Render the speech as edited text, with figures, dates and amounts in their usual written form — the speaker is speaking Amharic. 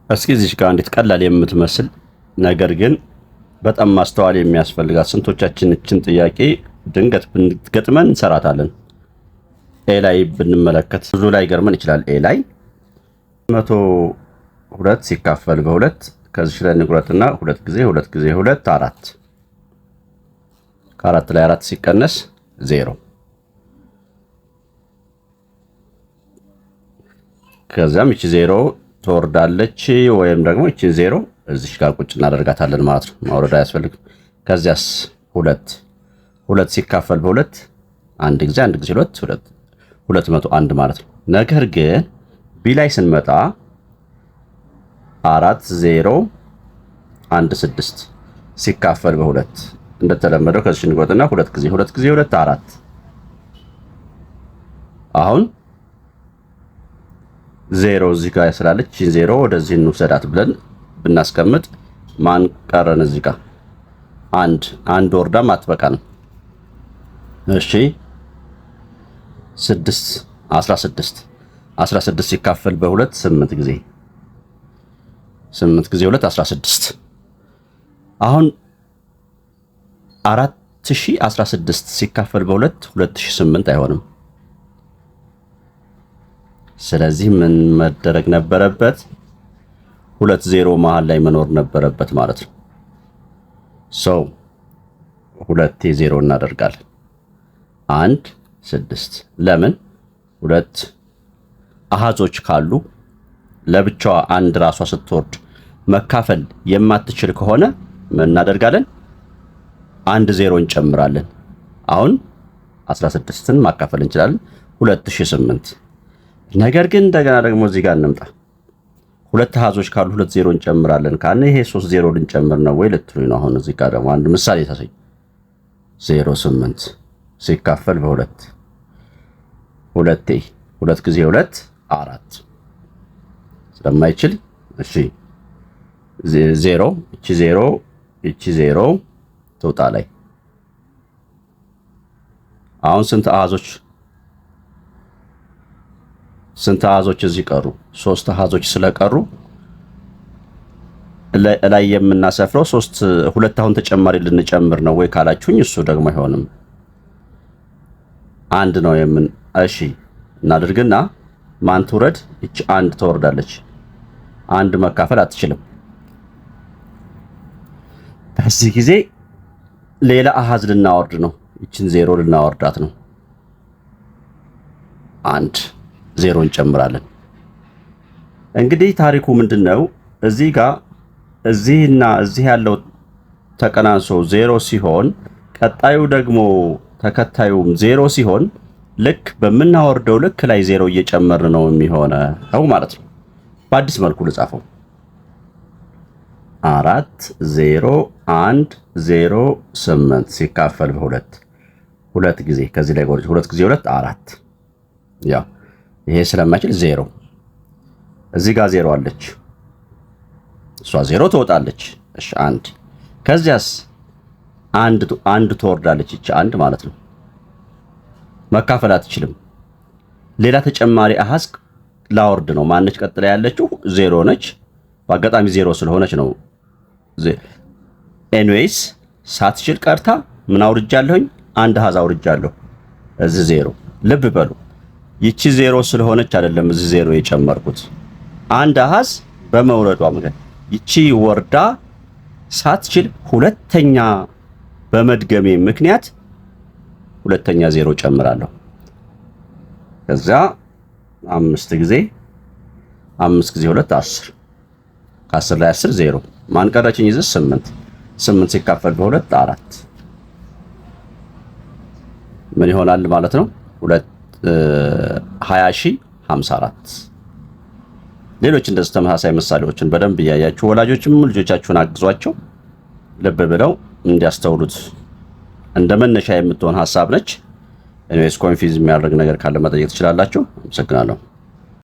እስኪ እዚህ ጋር እንዴት ቀላል የምትመስል ነገር ግን በጣም ማስተዋል የሚያስፈልጋት ስንቶቻችን እችን ጥያቄ ድንገት ብንገጥመን እንሰራታለን። ኤ ላይ ብንመለከት ብዙ ላይ ገርመን ይችላል። ኤ ላይ 102 ሲካፈል በ2 ከዚህ ላይ ንቁረጥና 2 ጊዜ 2 ጊዜ 2 4 ከ4 ላይ 4 ሲቀነስ 0 ከዛም እቺ 0 ትወርዳለች ወይም ደግሞ እቺ 0 እዚህ ጋር ቁጭ እናደርጋታለን ማለት ነው። ማውረድ አያስፈልግም። ከዚያስ 2 ሲካፈል በ2 አንድ ጊዜ 2 201 ማለት ነው። ነገር ግን ቢ ላይ ስንመጣ 4 0 1 6 ሲካፈል በ2 እንደተለመደው ከዚህ እንቆጥና 2 ጊዜ 2 4 አሁን 0 እዚህ ጋር ስላለች 0 ወደዚህ እንውሰዳት ብለን ብናስቀምጥ ማን ቀረን? እዚህ ጋር አንድ ወርዳም አትበቃንም። እሺ 16 ሲካፈል በ2 8 ጊዜ 2 16 አሁን 4016 ሲካፈል በ2 2008 አይሆንም። ስለዚህ ምን መደረግ ነበረበት? 20 መሃል ላይ መኖር ነበረበት ማለት ነው። ሰው 2 0 እናደርጋለን 1 6 ለምን 2 አሃዞች ካሉ ለብቻዋ አንድ ራሷ ስትወርድ መካፈል የማትችል ከሆነ ምን እናደርጋለን? 1 0 እንጨምራለን። አሁን 16ን ማካፈል እንችላለን 2008። ነገር ግን እንደገና ደግሞ እዚህ ጋር እንምጣ። 2 አሃዞች ካሉ 2 0 እንጨምራለን ካለ ይሄ 3 0 ልንጨምር ነው ወይ ልትሉኝ ነው? አሁን እዚህ ጋር ደግሞ አንድ ምሳሌ ታሳይ። 08 ሲካፈል በ2 2 ጊዜ 2 4 ስለማይችል እሺ 0 እቺ 0 ተውጣ ላይ አሁን ስንት አሃዞች እዚህ ቀሩ? 3 አሃዞች ስለቀሩ ላይ የምናሰፍረው 2 አሁን ተጨማሪ ልንጨምር ነው ወይ ካላችሁኝ እሱ ደግሞ አይሆንም። አንድ ነው እሺ እናድርግና ማን ትውረድ? እቺ አንድ ትወርዳለች። አንድ መካፈል አትችልም። በዚህ ጊዜ ሌላ አሃዝ ልናወርድ ነው። እቺን 0 ልናወርዳት ነው። 0 እንጨምራለን። እንግዲህ ታሪኩ ምንድነው? እዚህ ጋር እዚህና እዚህ ያለው ተቀናንሶ 0 ሲሆን ቀጣዩ ደግሞ ተከታዩም 0 ሲሆን ልክ በምናወርደው ልክ ላይ 0 እየጨመርን ነው የሚሆነው ማለት ነው። በአዲስ መልኩ ልጻፈው 4 0 1 0 8 ሲካፈል በ2 ጊዜ ከዚህ ላይ ጎርጅ 2 ጊዜ 2 4 ያ ይሄ ስለማይችል 0 እዚህ ጋር 0 አለች። እሷ 0 ትወጣለች። እሺ 1 ከዚያስ አንድ ትወርዳለች። እቺ 1 ማለት ነው። መካፈል አትችልም። ሌላ ተጨማሪ አሃዝ ላወርድ ነው። ማነች ቀጥላ ያለችው? 0 ነች። በአጋጣሚ 0 ስለሆነች ነው። ኤኒዌይስ ሳትችል ቀርታ ምን አውርጃለሁኝ? አንድ አሃዝ አውርጃለሁ። እዚህ 0 ልብ በሉ። ይቺ 0 ስለሆነች አይደለም እዚህ 0 የጨመርኩት። አንድ አሃዝ በመውረዷ ምክንያት ይቺ ወርዳ ሳትችል ሁለተኛ በመድገሜ ምክንያት ሁለተኛ 0 ጨምራለሁ። ከዛ 5 ጊዜ 2 10 ከ10 ላይ 10 0 ማን ቀረችኝ? እዚህ 8 ሲካፈል በ2 4 ምን ይሆናል ማለት ነው? 20054 ሌሎች እንደዚህ ተመሳሳይ ምሳሌዎችን በደንብ እያያችሁ ወላጆችም ልጆቻችሁን አግዟቸው። ልብ ብለው እንዲያስተውሉት እንደ መነሻ የምትሆን ሐሳብ ነች። ኤኒዌይስ ኮንፊውዝ የሚያደርግ ነገር ካለ መጠየቅ ትችላላችሁ። አመሰግናለሁ።